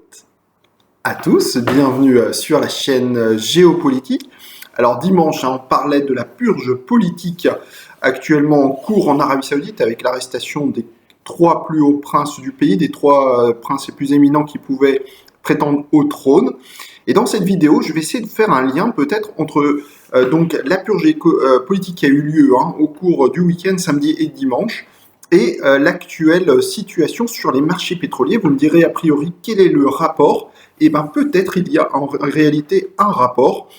toutes à tous, bienvenue sur la chaîne Géopolitique. Alors dimanche, on parlait de la purge politique actuellement en cours en Arabie Saoudite avec l'arrestation des 3 plus hauts princes du pays, des 3 princes les plus éminents qui pouvaient prétendre au trône. Et dans cette vidéo, je vais essayer de faire un lien peut-être entre donc la purge politique qui a eu lieu au cours du week-end, samedi et dimanche, et l'actuelle situation sur les marchés pétroliers. Vous me direz a priori quel est le rapport. Et bien peut-être il y a en réalité un rapport.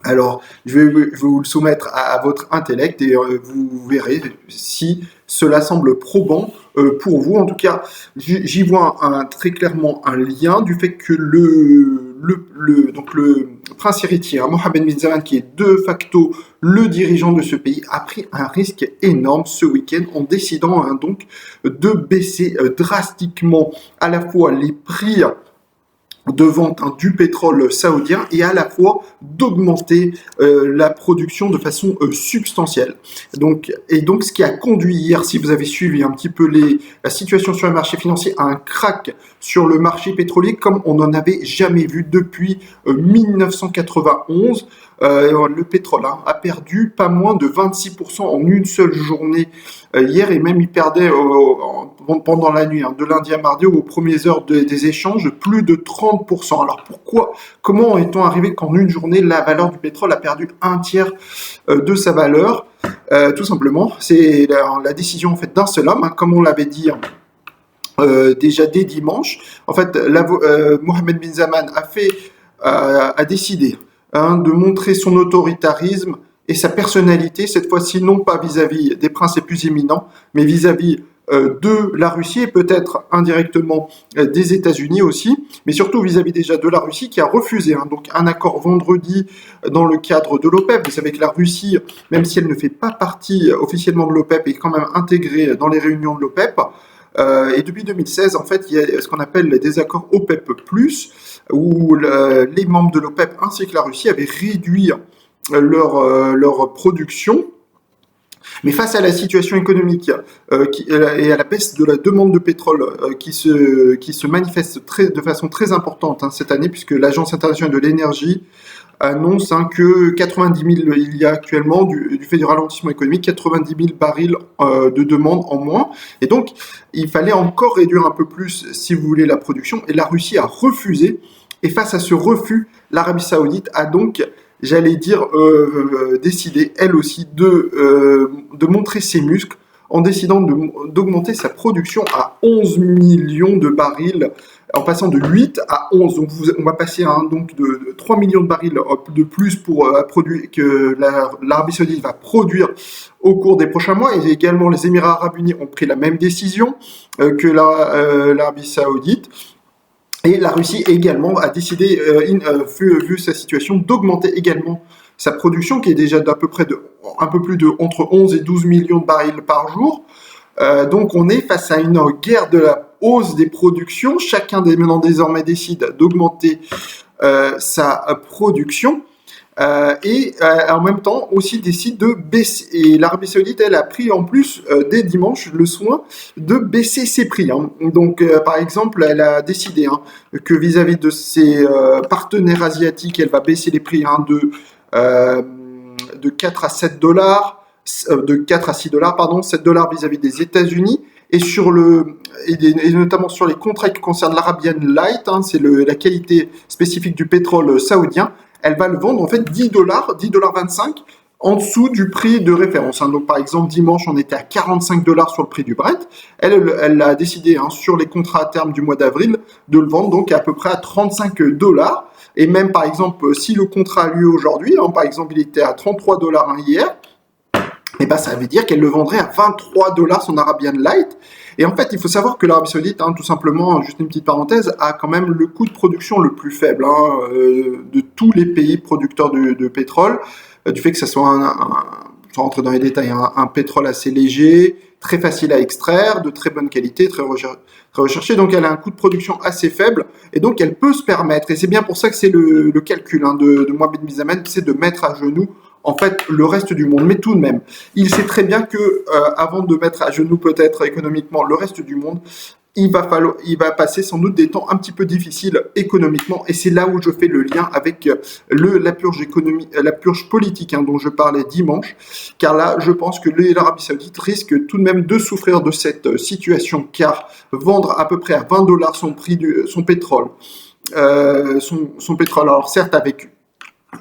Alors je vais vous le soumettre à votre intellect et vous verrez si cela semble probant pour vous. En tout cas, j'y vois très clairement un lien du fait que donc le prince héritier, Mohammed bin Salman, qui est de facto le dirigeant de ce pays, a pris un risque énorme ce week-end en décidant donc de baisser drastiquement à la fois les prix de vente du pétrole saoudien et à la fois d'augmenter la production de façon substantielle. Donc ce qui a conduit hier, si vous avez suivi un petit peu la situation sur le marché financier, à un crack sur le marché pétrolier comme on n'en avait jamais vu depuis 1991. Le pétrole a perdu pas moins de 26% en une seule journée hier, et même il perdait pendant la nuit, de lundi à mardi, aux premières heures des échanges, plus de 30%. Alors comment est-on arrivé qu'en une journée, la valeur du pétrole a perdu un tiers de sa valeur? Tout simplement, c'est la décision en fait d'un seul homme, comme on l'avait dit déjà dès dimanche. En fait, Mohammed bin Salman a décidé de montrer son autoritarisme et sa personnalité, cette fois-ci non pas vis-à-vis des princes les plus éminents, mais vis-à-vis de la Russie et peut-être indirectement des États-Unis aussi, mais surtout vis-à-vis déjà de la Russie qui a refusé donc un accord vendredi dans le cadre de l'OPEP. Vous savez que la Russie, même si elle ne fait pas partie officiellement de l'OPEP, est quand même intégrée dans les réunions de l'OPEP. Et depuis 2016, en fait, il y a ce qu'on appelle des accords OPEP+, où les membres de l'OPEP ainsi que la Russie avaient réduit leur production. Mais face à la situation économique et à la baisse de la demande de pétrole qui se manifeste de façon très importante cette année, puisque l'Agence internationale de l'énergie annonce que 90 000, il y a actuellement, du fait du ralentissement économique, 90 000 barils de demande en moins. Et donc, il fallait encore réduire un peu plus, si vous voulez, la production. Et la Russie a refusé. Et face à ce refus, l'Arabie Saoudite a donc, j'allais dire, décidé, elle aussi, de montrer ses muscles en décidant d'augmenter sa production à 11 millions de barils, en passant de 8 à 11. Donc on va passer donc de 3 millions de barils de plus pour produire que l'Arabie Saoudite va produire au cours des prochains mois. Et également les Émirats Arabes Unis ont pris la même décision que l'Arabie Saoudite. Et la Russie également a décidé, vu sa situation, d'augmenter également sa production, qui est déjà d'à peu près un peu plus de entre 11 et 12 millions de barils par jour. Donc on est face à une guerre de la hausse des productions. Chacun des menants désormais décide d'augmenter sa production. Et en même temps aussi décide de baisser. Et l'Arabie Saoudite, elle a pris en plus dès dimanche le soin de baisser ses prix. Donc par exemple, elle a décidé que vis-à-vis de ses partenaires asiatiques, elle va baisser les prix de 4 à 7 dollars, de 4 à 6 dollars, pardon, 7 dollars vis-à-vis des États-Unis. Et notamment sur les contrats qui concernent l'Arabian Light, c'est la qualité spécifique du pétrole saoudien. Elle va le vendre en fait 10 dollars, 10,25 $ en dessous du prix de référence. Donc par exemple, dimanche, on était à 45 dollars sur le prix du Brent. Elle a décidé sur les contrats à terme du mois d'avril de le vendre donc à peu près à 35 dollars. Et même par exemple, si le contrat a lieu aujourd'hui, par exemple, il était à 33 dollars hier, et ça veut dire qu'elle le vendrait à 23 dollars son Arabian Light. Et en fait, il faut savoir que l'Arabie Saoudite, tout simplement, juste une petite parenthèse, a quand même le coût de production le plus faible de tous les pays producteurs de pétrole, du fait que ça soit sans rentrer dans les détails, un pétrole assez léger, très facile à extraire, de très bonne qualité, très recherché. Donc elle a un coût de production assez faible, et donc elle peut se permettre, et c'est bien pour ça que c'est le calcul de Mohammed bin Salman, c'est de mettre à genoux en fait le reste du monde. Mais tout de même, il sait très bien que avant de mettre à genoux peut-être économiquement le reste du monde, il va passer sans doute des temps un petit peu difficiles économiquement, et c'est là où je fais le lien avec la purge politique dont je parlais dimanche, car là, je pense que l'Arabie Saoudite risque tout de même de souffrir de cette situation, car vendre à peu près à $20 son pétrole, son pétrole, alors certes avec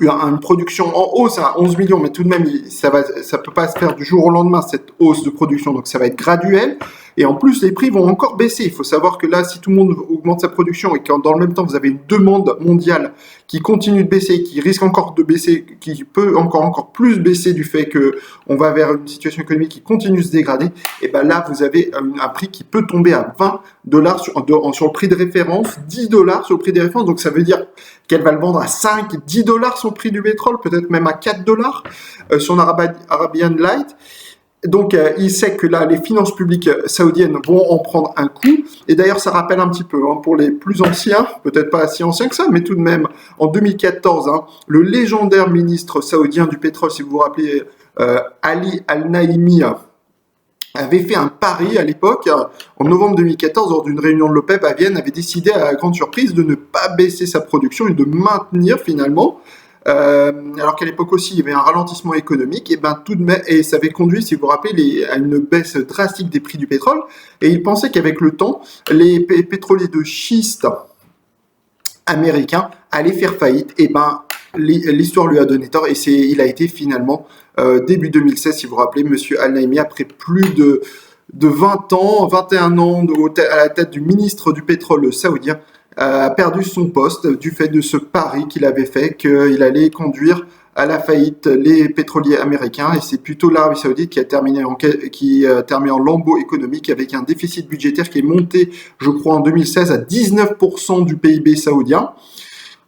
une production en hausse à 11 millions, mais tout de même, ça peut pas se faire du jour au lendemain, cette hausse de production, donc ça va être graduel. Et en plus, les prix vont encore baisser. Il faut savoir que là, si tout le monde augmente sa production et que dans le même temps, vous avez une demande mondiale qui continue de baisser, qui risque encore de baisser, qui peut encore plus baisser du fait que on va vers une situation économique qui continue de se dégrader, et ben là, vous avez un prix qui peut tomber à $20 sur le prix de référence, $10 sur le prix des références. Donc ça veut dire qu'elle va le vendre à 5, $10 son prix du pétrole, peut-être même à $4 son Arabian Light. Donc, il sait que là, les finances publiques saoudiennes vont en prendre un coup. Et d'ailleurs, ça rappelle un petit peu, pour les plus anciens, peut-être pas si anciens que ça, mais tout de même, en 2014, le légendaire ministre saoudien du pétrole, si vous vous rappelez, Ali Al-Naimi, avait fait un pari à l'époque, en novembre 2014, lors d'une réunion de l'OPEP à Vienne, avait décidé, à la grande surprise, de ne pas baisser sa production et de maintenir finalement. Alors qu'à l'époque aussi, il y avait un ralentissement économique, et ça avait conduit, si vous vous rappelez, à une baisse drastique des prix du pétrole. Et il pensait qu'avec le temps, les pétroliers de schiste américains allaient faire faillite. Et l'histoire lui a donné tort, et il a été finalement, début 2016, si vous vous rappelez, monsieur Al-Naimi, après plus de 20 ans, 21 ans à la tête du ministre du pétrole saoudien, a perdu son poste du fait de ce pari qu'il avait fait, qu'il allait conduire à la faillite les pétroliers américains, et c'est plutôt l'Arabie Saoudite qui a terminé en lambeau économique avec un déficit budgétaire qui est monté, je crois, en 2016 à 19% du PIB saoudien.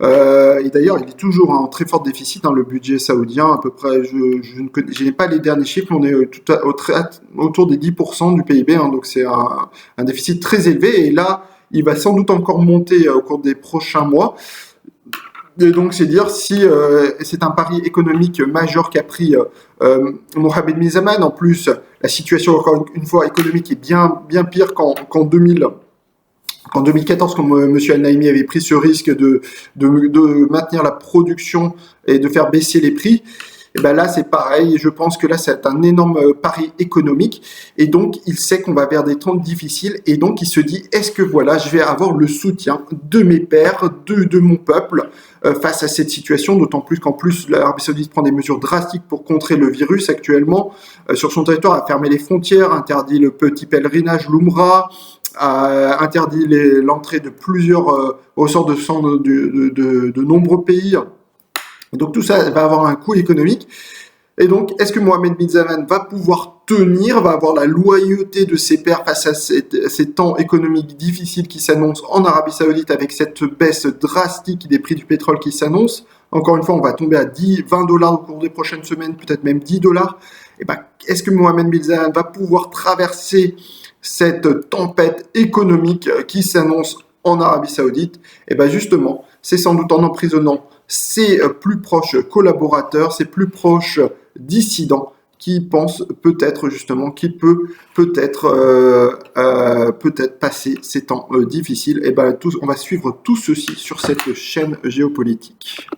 Et d'ailleurs, il est toujours en très fort déficit, le budget saoudien, à peu près, je n'ai pas les derniers chiffres, mais on est autour des 10% du PIB, donc c'est un déficit très élevé, et là, il va sans doute encore monter au cours des prochains mois. Et donc, c'est dire si c'est un pari économique majeur qu'a pris Mohamed bin Salman. En plus, la situation, encore une fois, économique est bien pire qu'en 2014, quand M. Al-Naimi avait pris ce risque de maintenir la production et de faire baisser les prix. Et là, c'est pareil. Je pense que là, c'est un énorme pari économique. Et donc, il sait qu'on va vers des temps difficiles. Et donc, il se dit, est-ce que je vais avoir le soutien de mes pairs, de mon peuple face à cette situation, d'autant plus qu'en plus, l'Arabie Saoudite prend des mesures drastiques pour contrer le virus actuellement. Sur son territoire, a fermé les frontières, interdit le petit pèlerinage, l'Umrah, a interdit l'entrée de plusieurs ressortissants de nombreux pays. Donc tout ça va avoir un coût économique. Et donc, est-ce que Mohamed bin Salman va pouvoir tenir, va avoir la loyauté de ses pairs face à ces temps économiques difficiles qui s'annoncent en Arabie Saoudite, avec cette baisse drastique des prix du pétrole qui s'annonce? Encore une fois, on va tomber à $20 au cours des prochaines semaines, peut-être même $10. Est-ce que Mohamed bin Salman va pouvoir traverser cette tempête économique qui s'annonce en Arabie Saoudite? Justement, c'est sans doute en emprisonnant ses plus proches collaborateurs, ses plus proches dissidents, qui pensent peut-être justement qu'il peut peut-être passer ces temps difficiles. On va suivre tout ceci sur cette chaîne géopolitique.